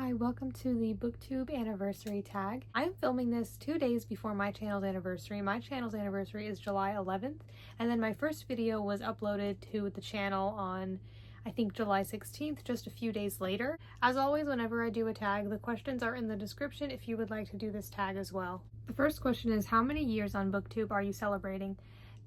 Hi, welcome to the BookTube anniversary tag. I'm filming this 2 days before my channel's anniversary. My channel's anniversary is July 11th, and then my first video was uploaded to the channel on, I think, July 16th, just a few days later. As always, whenever I do a tag, the questions are in the description if you would like to do this tag as well. The first question is, how many years on BookTube are you celebrating?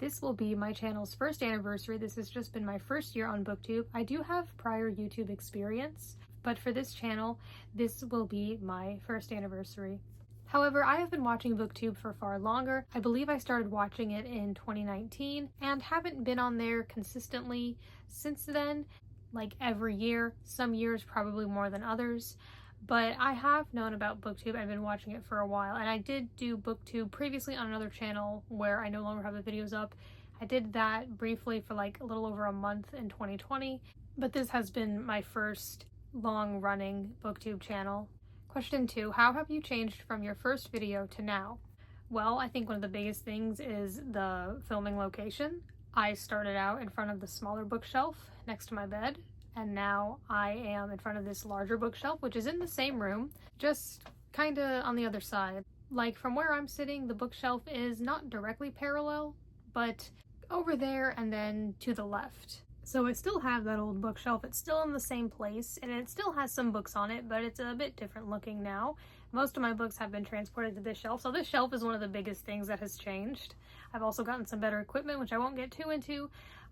This will be my channel's first anniversary. This has just been my first year on BookTube. I do have prior YouTube experience, but for this channel, this will be my first anniversary. However, I have been watching BookTube for far longer. I believe I started watching it in 2019 and haven't been on there consistently since then, like every year. Some years probably more than others. But I have known about BookTube. I've been watching it for a while, and I did do BookTube previously on another channel where I no longer have the videos up. I did that briefly for like a little over a month in 2020, but this has been my first long-running BookTube channel. Question 2, how have you changed from your first video to now? Well, I think one of the biggest things is the filming location. I started out in front of the smaller bookshelf next to my bed, and now I am in front of this larger bookshelf, which is in the same room, just kind of on the other side. Like, from where I'm sitting, the bookshelf is not directly parallel, but over there and then to the left. So I still have that old bookshelf. It's still in the same place, and it still has some books on it, but it's a bit different looking now. Most of my books have been transported to this shelf, so this shelf is one of the biggest things that has changed. I've also gotten some better equipment, which I won't get too into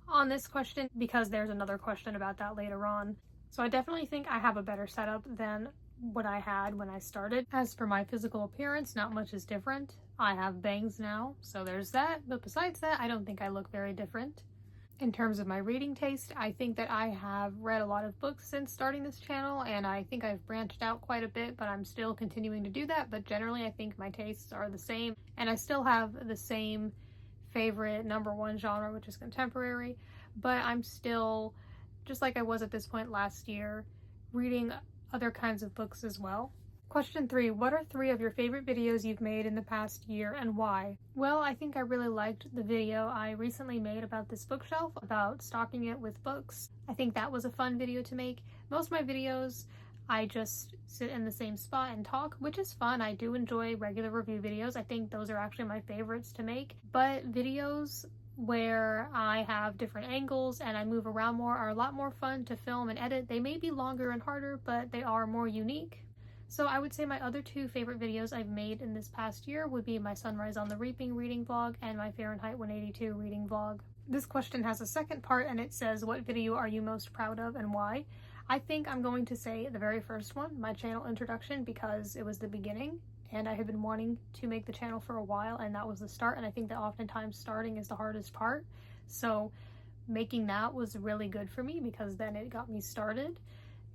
on this question because there's another question about that later on. So I definitely think I have a better setup than what I had when I started. As for my physical appearance, not much is different. I have bangs now, so there's that, but besides that, I don't think I look very different. In terms of my reading taste, I think that I have read a lot of books since starting this channel, and I think I've branched out quite a bit, but I'm still continuing to do that. But generally, I think my tastes are the same, and I still have the same favorite #1 genre, which is contemporary, but I'm still, just like I was at this point last year, reading other kinds of books as well. Question 3, what are 3 of your favorite videos you've made in the past year and why? Well, I think I really liked the video I recently made about this bookshelf, about stocking it with books. I think that was a fun video to make. Most of my videos, I just sit in the same spot and talk, which is fun. I do enjoy regular review videos. I think those are actually my favorites to make. But videos where I have different angles and I move around more are a lot more fun to film and edit. They may be longer and harder, but they are more unique. So I would say my other 2 favorite videos I've made in this past year would be my Sunrise on the Reaping reading vlog and my Fahrenheit 182 reading vlog. This question has a second part, and it says, what video are you most proud of and why? I think I'm going to say the very first one, my channel introduction, because it was the beginning and I had been wanting to make the channel for a while, and that was the start, and I think that oftentimes starting is the hardest part. So making that was really good for me because then it got me started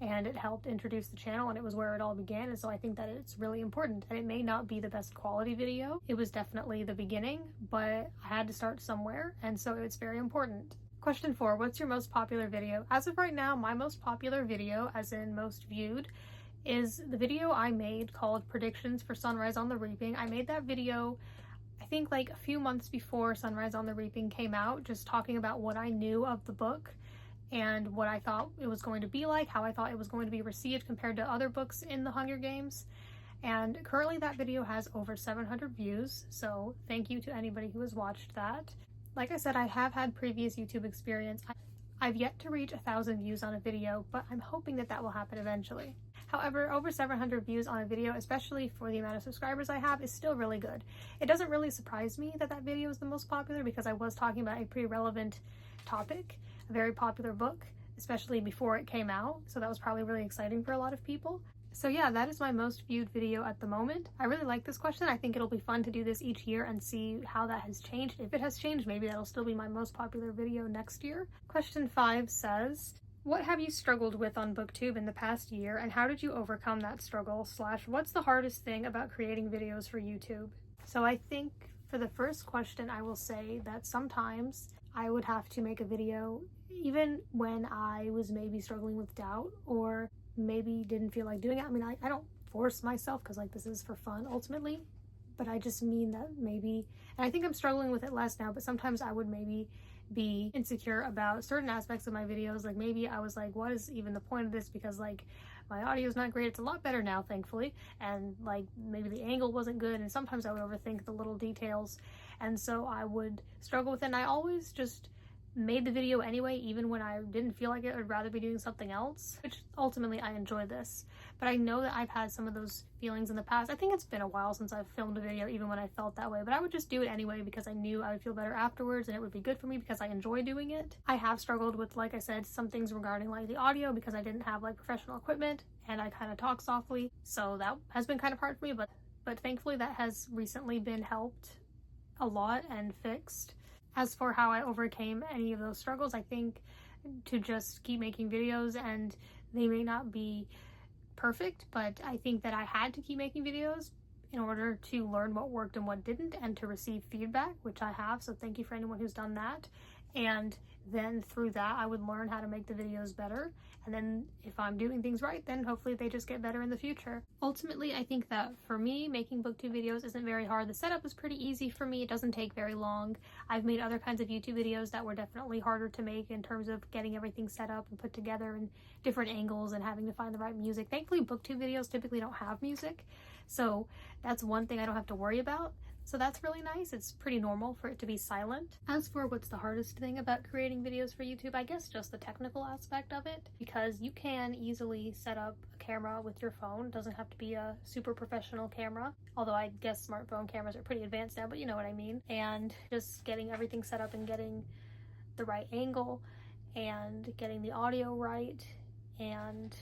and it helped introduce the channel, and it was where it all began, and so I think that it's really important. And it may not be the best quality video. It was definitely the beginning, but I had to start somewhere, and so it's very important. Question 4, what's your most popular video? As of right now, my most popular video, as in most viewed, is the video I made called Predictions for Sunrise on the Reaping. I made that video, I think like a few months before Sunrise on the Reaping came out, just talking about what I knew of the book and what I thought it was going to be like, how I thought it was going to be received compared to other books in the Hunger Games. And currently that video has over 700 views, so thank you to anybody who has watched that. Like I said, I have had previous YouTube experience. I've yet to reach 1,000 views on a video, but I'm hoping that that will happen eventually. However, over 700 views on a video, especially for the amount of subscribers I have, is still really good. It doesn't really surprise me that that video is the most popular because I was talking about a pretty relevant topic, a very popular book, especially before it came out, so that was probably really exciting for a lot of people. So yeah, that is my most viewed video at the moment. I really like this question. I think it'll be fun to do this each year and see how that has changed. If it has changed, maybe that'll still be my most popular video next year. Question 5 says, what have you struggled with on BookTube in the past year, and how did you overcome that struggle / what's the hardest thing about creating videos for YouTube? So I think for the first question, I will say that sometimes I would have to make a video even when I was maybe struggling with doubt or maybe didn't feel like doing it. I mean, I don't force myself because like this is for fun ultimately, but I just mean that maybe, and I think I'm struggling with it less now, but sometimes I would maybe be insecure about certain aspects of my videos. Like maybe I was like, what is even the point of this? Because like my audio is not great. It's a lot better now, thankfully, and like maybe the angle wasn't good, and sometimes I would overthink the little details, and so I would struggle with it, and I always just made the video anyway, even when I didn't feel like it. I'd rather be doing something else, which ultimately I enjoy this. But I know that I've had some of those feelings in the past. I think it's been a while since I've filmed a video, even when I felt that way, but I would just do it anyway because I knew I would feel better afterwards and it would be good for me because I enjoy doing it. I have struggled with, like I said, some things regarding like the audio because I didn't have like professional equipment and I kind of talk softly, so that has been kind of hard for me, but thankfully that has recently been helped a lot and fixed. As for how I overcame any of those struggles, I think to just keep making videos, and they may not be perfect, but I think that I had to keep making videos in order to learn what worked and what didn't, and to receive feedback, which I have, so thank you for anyone who's done that. And then through that I would learn how to make the videos better, and then if I'm doing things right, then hopefully they just get better in the future. Ultimately, I think that for me, making BookTube videos isn't very hard. The setup is pretty easy for me. It doesn't take very long. I've made other kinds of YouTube videos that were definitely harder to make in terms of getting everything set up and put together in different angles and having to find the right music. Thankfully, BookTube videos typically don't have music, so that's one thing I don't have to worry about. So that's really nice. It's pretty normal for it to be silent. As for what's the hardest thing about creating videos for YouTube, I guess just the technical aspect of it, because you can easily set up a camera with your phone. It doesn't have to be a super professional camera, although I guess smartphone cameras are pretty advanced now, but you know what I mean. And just getting everything set up and getting the right angle and getting the audio right and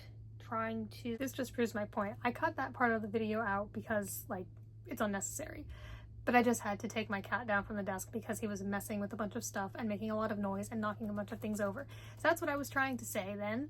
trying to... This just proves my point. I cut that part of the video out because like it's unnecessary. But I just had to take my cat down from the desk because he was messing with a bunch of stuff and making a lot of noise and knocking a bunch of things over. So that's what I was trying to say then.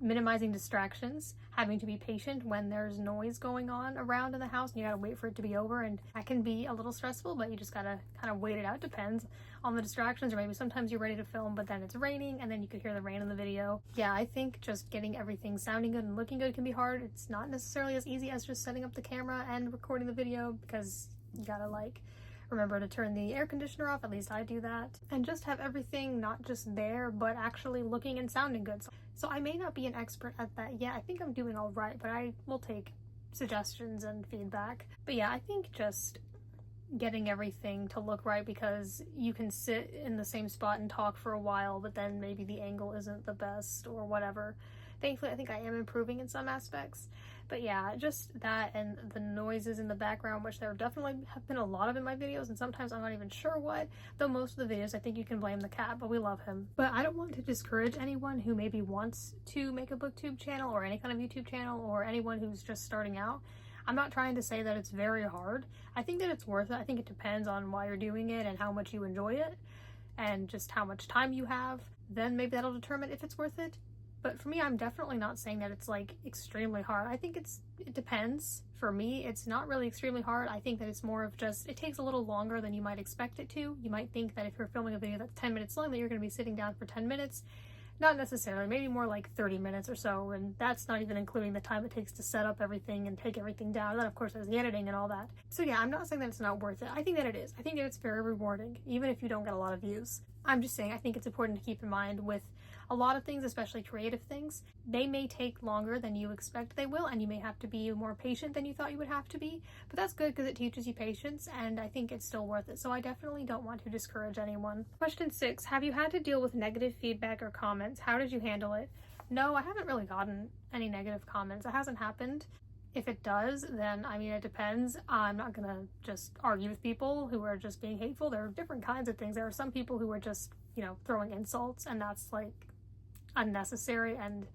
Minimizing distractions, having to be patient when there's noise going on around in the house and you gotta wait for it to be over, and that can be a little stressful, but you just gotta kind of wait it out. Depends on the distractions, or maybe sometimes you're ready to film but then it's raining and then you could hear the rain in the video. Yeah, I think just getting everything sounding good and looking good can be hard. It's not necessarily as easy as just setting up the camera and recording the video, because you gotta like remember to turn the air conditioner off, at least I do that, and just have everything not just there but actually looking and sounding good. So I may not be an expert at that yet. I think I'm doing all right, but I will take suggestions and feedback. But yeah, I think just getting everything to look right, because you can sit in the same spot and talk for a while but then maybe the angle isn't the best or whatever. Thankfully, I think I am improving in some aspects. But yeah, just that and the noises in the background, which there definitely have been a lot of in my videos, and sometimes I'm not even sure what, though most of the videos I think you can blame the cat, but we love him. But I don't want to discourage anyone who maybe wants to make a BookTube channel or any kind of YouTube channel, or anyone who's just starting out. I'm not trying to say that it's very hard. I think that it's worth it. I think it depends on why you're doing it and how much you enjoy it and just how much time you have. Then maybe that'll determine if it's worth it. But for me, I'm definitely not saying that it's like extremely hard. I think it depends. For me, it's not really extremely hard. I think that it's more of just, it takes a little longer than you might expect it to. You might think that if you're filming a video that's 10 minutes long, that you're going to be sitting down for 10 minutes. Not necessarily, maybe more like 30 minutes or so, and that's not even including the time it takes to set up everything and take everything down. And then of course there's the editing and all that. So yeah, I'm not saying that it's not worth it. I think that it is. I think that it's very rewarding, even if you don't get a lot of views. I'm just saying I think it's important to keep in mind with a lot of things, especially creative things, they may take longer than you expect they will, and you may have to be more patient than you thought you would have to be, but that's good because it teaches you patience, and I think it's still worth it. So I definitely don't want to discourage anyone. Question 6, have you had to deal with negative feedback or comments? How did you handle it? No, I haven't really gotten any negative comments. It hasn't happened. If it does, then I mean, it depends. I'm not gonna just argue with people who are just being hateful. There are different kinds of things. There are some people who are just, you know, throwing insults, and that's like unnecessary, and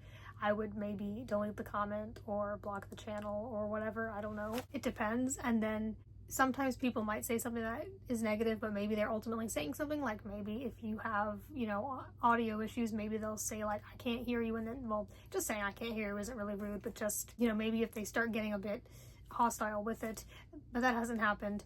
I would maybe delete the comment or block the channel or whatever. I don't know. It depends. And then sometimes people might say something that is negative, but maybe they're ultimately saying something, like maybe if you have, you know, audio issues, maybe they'll say like, I can't hear you, and then, well, just saying I can't hear you isn't really rude, but just, you know, maybe if they start getting a bit hostile with it, but that hasn't happened.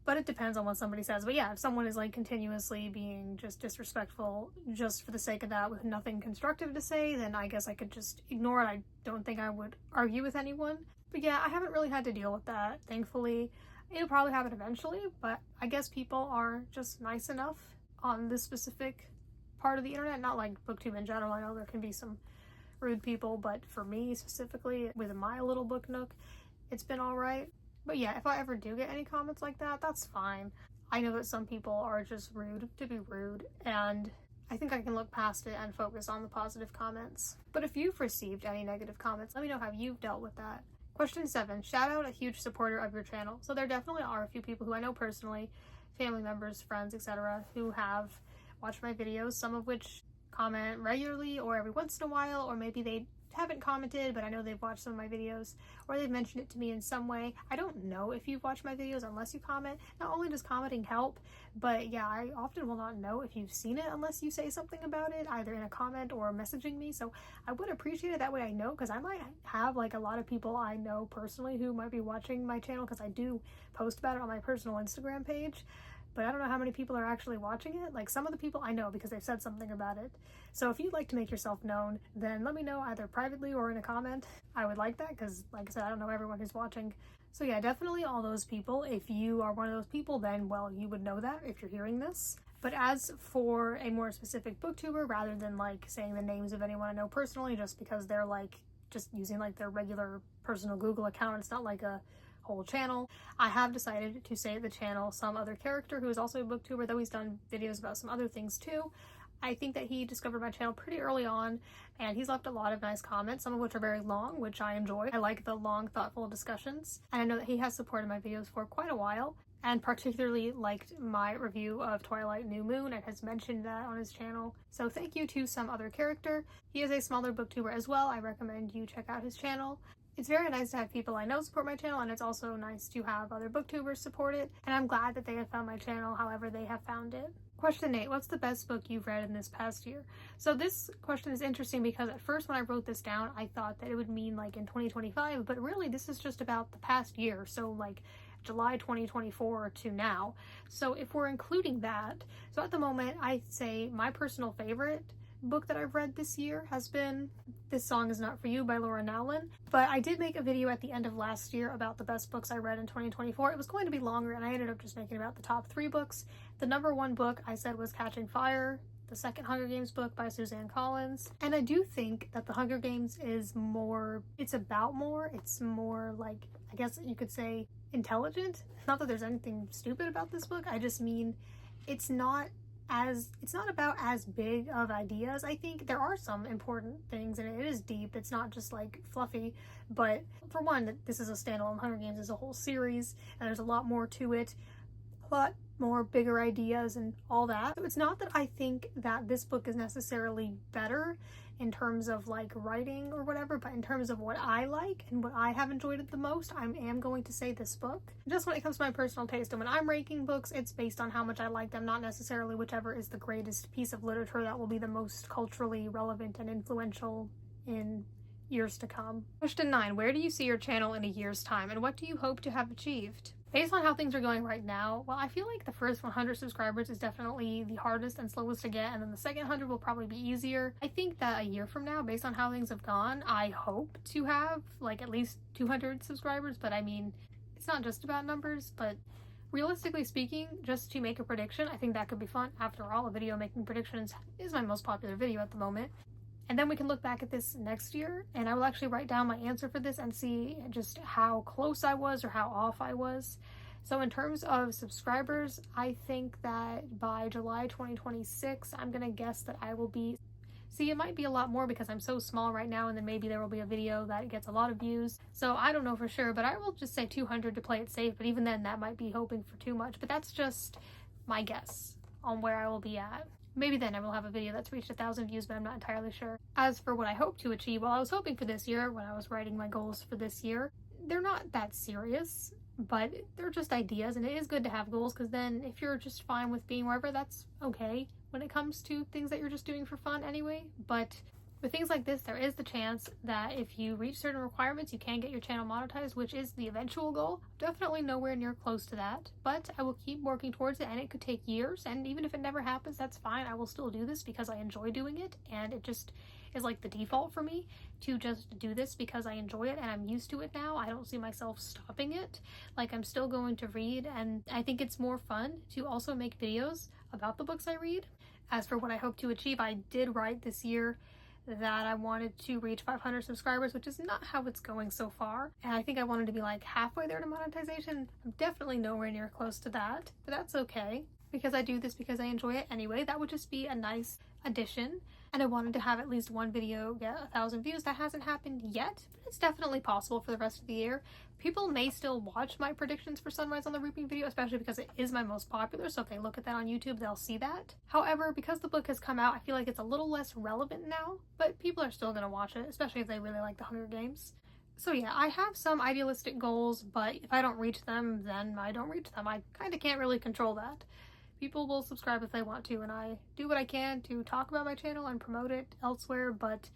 But it depends on what somebody says. But yeah, if someone is like continuously being just disrespectful just for the sake of that with nothing constructive to say, then I guess I could just ignore it. I don't think I would argue with anyone. But yeah, I haven't really had to deal with that, thankfully. It'll probably happen eventually, but I guess people are just nice enough on this specific part of the internet, not like BookTube in general. I know there can be some rude people, but for me specifically, with my little book nook, it's been alright. But yeah, if I ever do get any comments like that, that's fine. I know that some people are just rude to be rude, and I think I can look past it and focus on the positive comments. But if you've received any negative comments, let me know how you've dealt with that. Question 7. Shout out a huge supporter of your channel. So there definitely are a few people who I know personally, family members, friends, etc., who have watched my videos, some of which comment regularly or every once in a while, or maybe they haven't commented, but I know they've watched some of my videos, or they've mentioned it to me in some way. I don't know if you've watched my videos unless you comment. Not only does commenting help, but yeah, I often will not know if you've seen it unless you say something about it, either in a comment or messaging me. So I would appreciate it, that way I know, because I might have like a lot of people I know personally who might be watching my channel, because I do post about it on my personal Instagram page. But I don't know how many people are actually watching it. Like, some of the people I know because they've said something about it. So if you'd like to make yourself known, then let me know either privately or in a comment. I would like that, because like I said, I don't know everyone who's watching. So yeah, definitely all those people. If you are one of those people, then well, you would know that if you're hearing this. But as for a more specific booktuber, rather than like saying the names of anyone I know personally, just because they're like just using like their regular personal Google account, it's not like a whole channel, I have decided to say the channel some other character who is also a booktuber, though he's done videos about some other things too. I think that he discovered my channel pretty early on, and he's left a lot of nice comments, some of which are very long, which I enjoy. I like the long, thoughtful discussions, and I know that he has supported my videos for quite a while, and particularly liked my review of Twilight New Moon and has mentioned that on his channel. So thank you to some other character. He is a smaller booktuber as well. I recommend you check out his channel. It's very nice to have people I know support my channel, and it's also nice to have other booktubers support it, and I'm glad that they have found my channel however they have found it. Question 8. What's the best book you've read in this past year? So this question is interesting because at first when I wrote this down, I thought that it would mean like in 2025, but really this is just about the past year, so like July 2024 to now. So if we're including that, so at the moment I'd say my personal favorite book that I've read this year has been This Song Is Not For You by Laura Nowlin. But I did make a video at the end of last year about the best books I read in 2024. It was going to be longer, and I ended up just making about the top 3 books. The number 1 book I said was Catching Fire, the second Hunger Games book by Suzanne Collins. And I do think that the Hunger Games is more, it's more like, I guess you could say, intelligent. Not that there's anything stupid about this book, I just mean it's not about as big of ideas. I think there are some important things, and it is deep. It's not just like fluffy, but for one, this is a standalone. Hunger Games is a whole series, and there's a lot more to it, a lot more bigger ideas and all that. So it's not that I think that this book is necessarily better in terms of like writing or whatever, but in terms of what I like and what I have enjoyed it the most, I am going to say this book. Just when it comes to my personal taste, and when I'm ranking books, it's based on how much I like them, not necessarily whichever is the greatest piece of literature that will be the most culturally relevant and influential in years to come. Question 9. Where do you see your channel in a year's time, and what do you hope to have achieved? Based on how things are going right now, well, I feel like the first 100 subscribers is definitely the hardest and slowest to get, and then the second 100 will probably be easier. I think that a year from now, based on how things have gone, I hope to have like at least 200 subscribers, but I mean, it's not just about numbers, but realistically speaking, just to make a prediction, I think that could be fun. After all, a video making predictions is my most popular video at the moment. And then we can look back at this next year, and I will actually write down my answer for this and see just how close I was or how off I was. So in terms of subscribers, I think that by July 2026, I'm gonna guess that I will be, see, it might be a lot more because I'm so small right now, and then maybe there will be a video that gets a lot of views. So I don't know for sure, but I will just say 200 to play it safe, but even then that might be hoping for too much. But that's just my guess on where I will be at. Maybe then I will have a video that's reached 1,000 views, but I'm not entirely sure. As for what I hope to achieve, well, I was hoping for this year when I was writing my goals for this year. They're not that serious, but they're just ideas, and it is good to have goals, because then if you're just fine with being wherever, that's okay when it comes to things that you're just doing for fun anyway. But with things like this, there is the chance that if you reach certain requirements, you can get your channel monetized, which is the eventual goal. Definitely nowhere near close to that, but I will keep working towards it, and it could take years, and even if it never happens, that's fine. I will still do this because I enjoy doing it, and it just is like the default for me to just do this because I enjoy it and I'm used to it now. I don't see myself stopping it. Like, I'm still going to read, and I think it's more fun to also make videos about the books I read. As for what I hope to achieve, I did write this year that I wanted to reach 500 subscribers, which is not how it's going so far. And I think I wanted to be like halfway there to monetization. I'm definitely nowhere near close to that, but that's okay because I do this because I enjoy it anyway. That would just be a nice addition. And I wanted to have at least one video get 1,000 views. That hasn't happened yet, but it's definitely possible for the rest of the year. People may still watch my predictions for Sunrise on the Reaping video, especially because it is my most popular, so if they look at that on YouTube, they'll see that. However, because the book has come out, I feel like it's a little less relevant now, but people are still going to watch it, especially if they really like the Hunger Games. So yeah, I have some idealistic goals, but if I don't reach them, then I don't reach them. I kind of can't really control that. People will subscribe if they want to, and I do what I can to talk about my channel and promote it elsewhere, but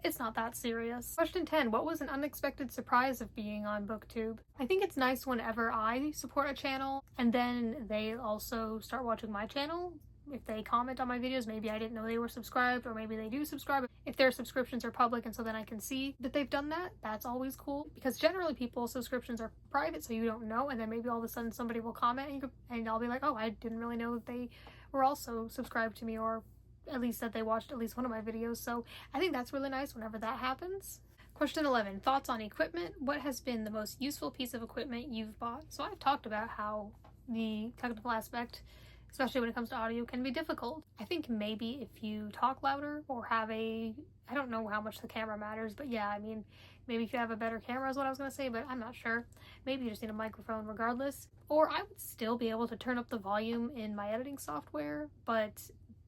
it's not that serious. Question 10. What was an unexpected surprise of being on BookTube? I think it's nice whenever I support a channel and then they also start watching my channel. If they comment on my videos, maybe I didn't know they were subscribed, or maybe they do subscribe. If their subscriptions are public and so then I can see that they've done that, that's always cool. Because generally people's subscriptions are private, so you don't know, and then maybe all of a sudden somebody will comment and I'll be like, oh, I didn't really know that they were also subscribed to me, or at least that they watched at least one of my videos. So I think that's really nice whenever that happens. Question 11. Thoughts on equipment. What has been the most useful piece of equipment you've bought? So I've talked about how the technical aspect, especially when it comes to audio, can be difficult. I think maybe if you talk louder or have I don't know how much the camera matters, but yeah, I mean, maybe if you have a better camera is what I was going to say, but I'm not sure. Maybe you just need a microphone regardless. Or I would still be able to turn up the volume in my editing software, but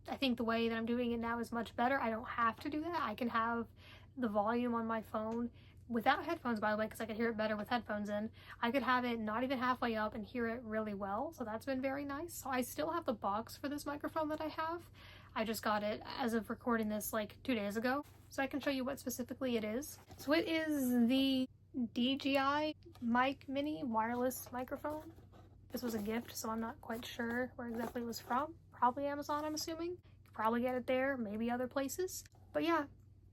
I think the way that I'm doing it now is much better. I don't have to do that. I can have the volume on my phone without headphones, by the way, because I could hear it better with headphones in. I could have it not even halfway up and hear it really well, so that's been very nice. So I still have the box for this microphone that I have. I just got it as of recording this like 2 days ago, so I can show you what specifically it is. So it is the DJI Mic Mini wireless microphone. This was a gift, so I'm not quite sure where exactly it was from. Probably Amazon, I'm assuming. You could probably get it there, maybe other places. But yeah,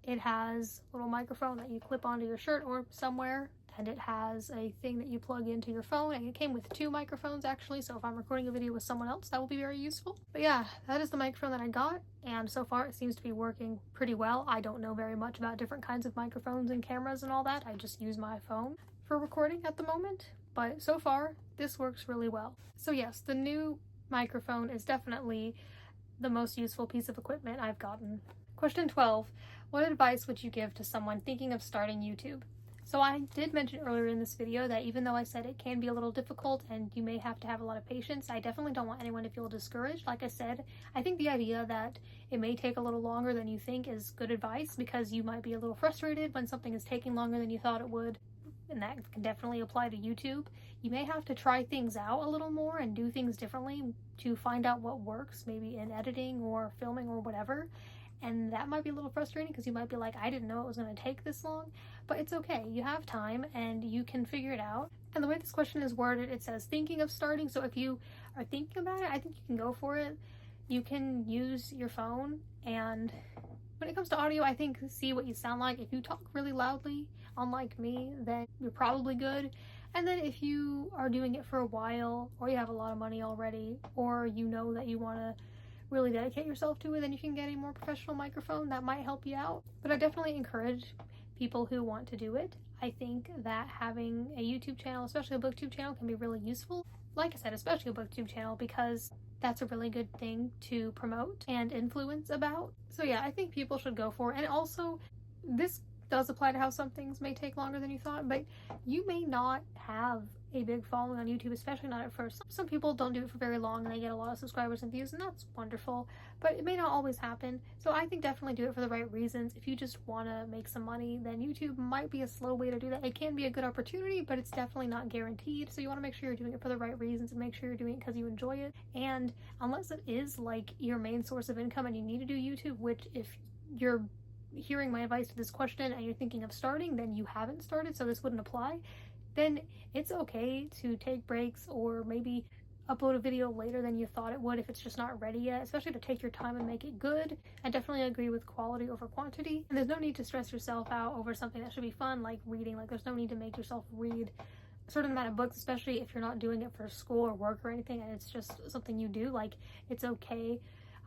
it has a little microphone that you clip onto your shirt or somewhere, and it has a thing that you plug into your phone, and it came with 2 microphones actually, so if I'm recording a video with someone else, that will be very useful. But yeah, that is the microphone that I got, and so far it seems to be working pretty well. I don't know very much about different kinds of microphones and cameras and all that. I just use my phone for recording at the moment, but so far this works really well. So yes, the new microphone is definitely the most useful piece of equipment I've gotten. Question 12. What advice would you give to someone thinking of starting YouTube? So I did mention earlier in this video that even though I said it can be a little difficult and you may have to have a lot of patience, I definitely don't want anyone to feel discouraged. Like I said, I think the idea that it may take a little longer than you think is good advice, because you might be a little frustrated when something is taking longer than you thought it would. And that can definitely apply to YouTube. You may have to try things out a little more and do things differently to find out what works, maybe in editing or filming or whatever. And that might be a little frustrating because you might be like, I didn't know it was going to take this long, but it's okay. You have time and you can figure it out. And the way this question is worded, it says thinking of starting. So if you are thinking about it, I think you can go for it. You can use your phone, and when it comes to audio, I think see what you sound like. If you talk really loudly, unlike me, then you're probably good. And then if you are doing it for a while, or you have a lot of money already, or you know that you want to really dedicate yourself to it, then you can get a more professional microphone that might help you out. But I definitely encourage people who want to do it. I think that having a YouTube channel, especially a BookTube channel, can be really useful. Like I said, especially a BookTube channel, because that's a really good thing to promote and influence about. So yeah, I think people should go for it. And also, this does apply to how some things may take longer than you thought, but you may not have a big following on YouTube, especially not at first. Some people don't do it for very long and they get a lot of subscribers and views, and that's wonderful, but it may not always happen. So I think definitely do it for the right reasons. If you just want to make some money, then YouTube might be a slow way to do that. It can be a good opportunity, but it's definitely not guaranteed. So you want to make sure you're doing it for the right reasons and make sure you're doing it because you enjoy it. And unless it is like your main source of income and you need to do YouTube, which if you're hearing my advice to this question and you're thinking of starting, then you haven't started, so this wouldn't apply, then it's okay to take breaks or maybe upload a video later than you thought it would if it's just not ready yet, especially to take your time and make it good. I definitely agree with quality over quantity, and there's no need to stress yourself out over something that should be fun, like reading. Like, there's no need to make yourself read a certain amount of books, especially if you're not doing it for school or work or anything and it's just something you do. Like, it's okay.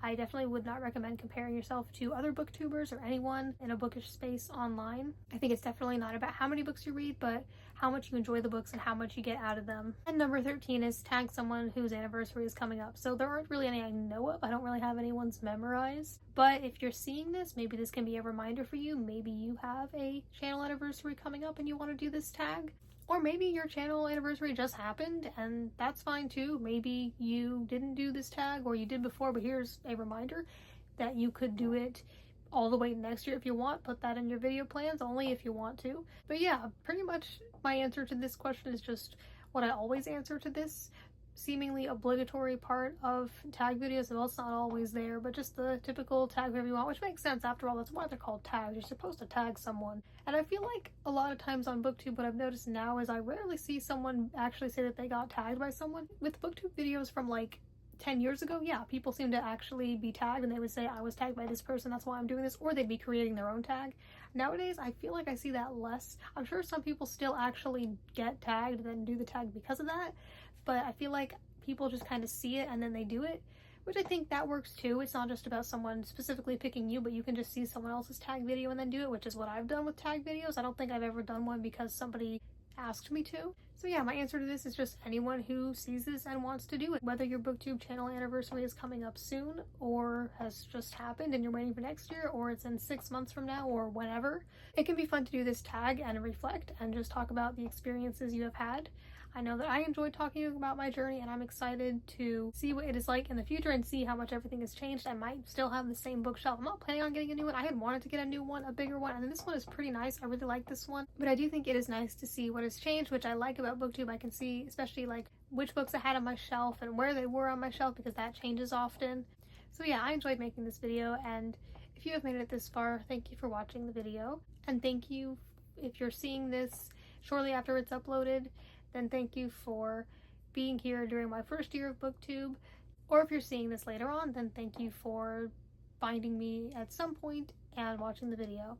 I definitely would not recommend comparing yourself to other booktubers or anyone in a bookish space online. I think it's definitely not about how many books you read, but how much you enjoy the books and how much you get out of them. And number 13 is tag someone whose anniversary is coming up. So there aren't really any I know of. I don't really have anyone's memorized. But if you're seeing this, maybe this can be a reminder for you. Maybe you have a channel anniversary coming up and you want to do this tag. Or maybe your channel anniversary just happened and that's fine too. Maybe you didn't do this tag or you did before, but here's a reminder that you could do it all the way next year if you want. Put that in your video plans only if you want to. But yeah, pretty much my answer to this question is just what I always answer to this seemingly obligatory part of tag videos. Well, it's not always there, but just the typical tag whoever you want, which makes sense. After all, that's why they're called tags. You're supposed to tag someone. And I feel like a lot of times on BookTube, what I've noticed now is I rarely see someone actually say that they got tagged by someone. With BookTube videos from like 10 years ago, yeah, people seem to actually be tagged and they would say, I was tagged by this person, that's why I'm doing this, or they'd be creating their own tag. Nowadays, I feel like I see that less. I'm sure some people still actually get tagged and then do the tag because of that, but I feel like people just kind of see it and then they do it, which I think that works too. It's not just about someone specifically picking you, but you can just see someone else's tag video and then do it, which is what I've done with tag videos. I don't think I've ever done one because somebody asked me to. So yeah, my answer to this is just anyone who sees this and wants to do it. Whether your BookTube channel anniversary is coming up soon or has just happened and you're waiting for next year, or it's in 6 months from now or whenever, it can be fun to do this tag and reflect and just talk about the experiences you have had. I know that I enjoyed talking about my journey and I'm excited to see what it is like in the future and see how much everything has changed. I might still have the same bookshelf. I'm not planning on getting a new one. I had wanted to get a new one, a bigger one, and then this one is pretty nice. I really like this one. But I do think it is nice to see what has changed, which I like about BookTube. I can see especially like which books I had on my shelf and where they were on my shelf because that changes often. So yeah, I enjoyed making this video, and if you have made it this far, thank you for watching the video. And thank you if you're seeing this shortly after it's uploaded. Then thank you for being here during my first year of BookTube. Or if you're seeing this later on, then thank you for finding me at some point and watching the video.